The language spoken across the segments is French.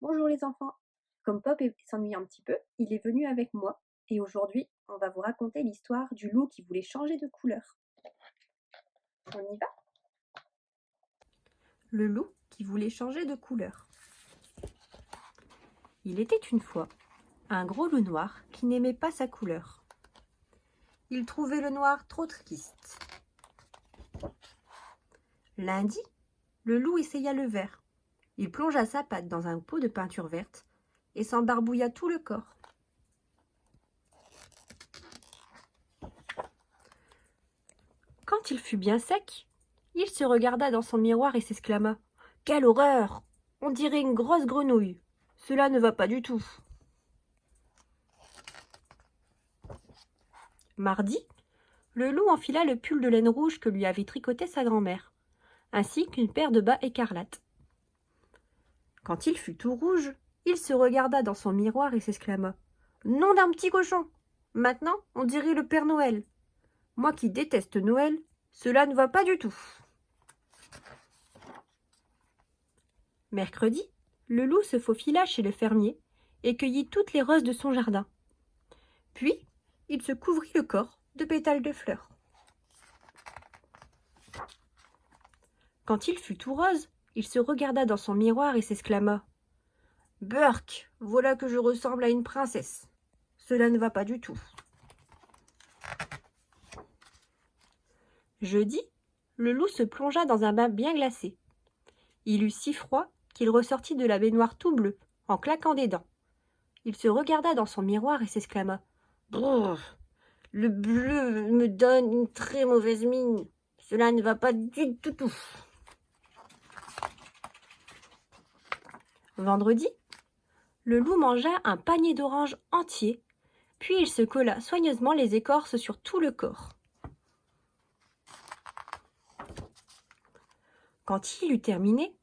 Bonjour les enfants. Comme s'ennuie un petit peu, il est venu avec moi et aujourd'hui, on va vous raconter l'histoire du loup qui voulait changer de couleur. On y va? Le loup qui voulait changer de couleur. Il était une fois un gros loup noir qui n'aimait pas sa couleur. Il trouvait le noir trop triste. Lundi, le loup essaya le vert. Il plongea sa patte dans un pot de peinture verte et s'embarbouilla tout le corps. Quand il fut bien sec, il se regarda dans son miroir et s'exclama : « Quelle horreur! On dirait une grosse grenouille. Cela ne va pas du tout. » Mardi, le loup enfila le pull de laine rouge que lui avait tricoté sa grand-mère, ainsi qu'une paire de bas écarlates. Quand il fut tout rouge, il se regarda dans son miroir et s'exclama : « Nom d'un petit cochon! Maintenant, on dirait le Père Noël. Moi qui déteste Noël, cela ne va pas du tout. » Mercredi, le loup se faufila chez le fermier et cueillit toutes les roses de son jardin. Puis, il se couvrit le corps de pétales de fleurs. Quand il fut tout rose, il se regarda dans son miroir et s'exclama : « Burk, voilà que je ressemble à une princesse. Cela ne va pas du tout. » Jeudi, le loup se plongea dans un bain bien glacé. Il eut si froid qu'il ressortit de la baignoire tout bleu, en claquant des dents. Il se regarda dans son miroir et s'exclama : « Brrr, le bleu me donne une très mauvaise mine. Cela ne va pas du tout. » Vendredi, le loup mangea un panier d'oranges entier, puis il se colla soigneusement les écorces sur tout le corps. Quand il eut terminé,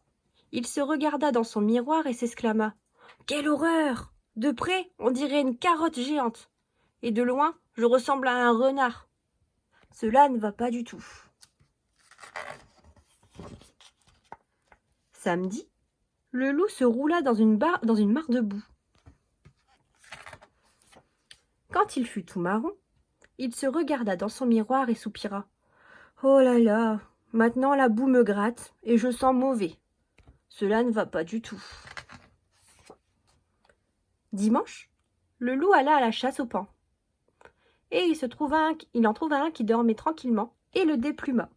il se regarda dans son miroir et s'exclama : « Quelle horreur! De près, on dirait une carotte géante, et de loin, je ressemble à un renard. Cela ne va pas du tout. » Samedi, le loup se roula dans une mare de boue. Quand il fut tout marron, il se regarda dans son miroir et soupira : « Oh là là, maintenant la boue me gratte et je sens mauvais. Cela ne va pas du tout. » Dimanche, le loup alla à la chasse au paon. Et il en trouva un qui dormait tranquillement et le dépluma.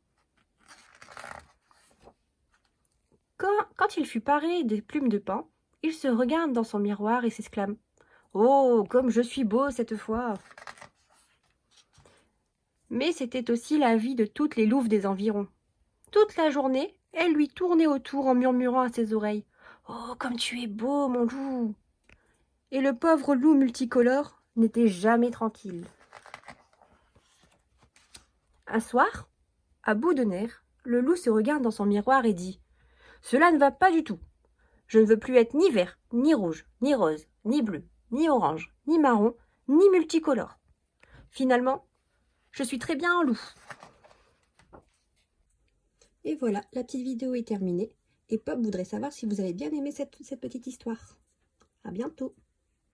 Quand il fut paré des plumes de paon, il se regarde dans son miroir et s'exclame : « Oh, comme je suis beau cette fois !» Mais c'était aussi la vie de toutes les louves des environs. Toute la journée, elles lui tournaient autour en murmurant à ses oreilles : « Oh, comme tu es beau, mon loup !» Et le pauvre loup multicolore n'était jamais tranquille. Un soir, à bout de nerfs, le loup se regarde dans son miroir et dit : « Cela ne va pas du tout. Je ne veux plus être ni vert, ni rouge, ni rose, ni bleu, ni orange, ni marron, ni multicolore. Finalement, je suis très bien en loup. » Et voilà, la petite vidéo est terminée. Et Pop voudrait savoir si vous avez bien aimé cette petite histoire. À bientôt.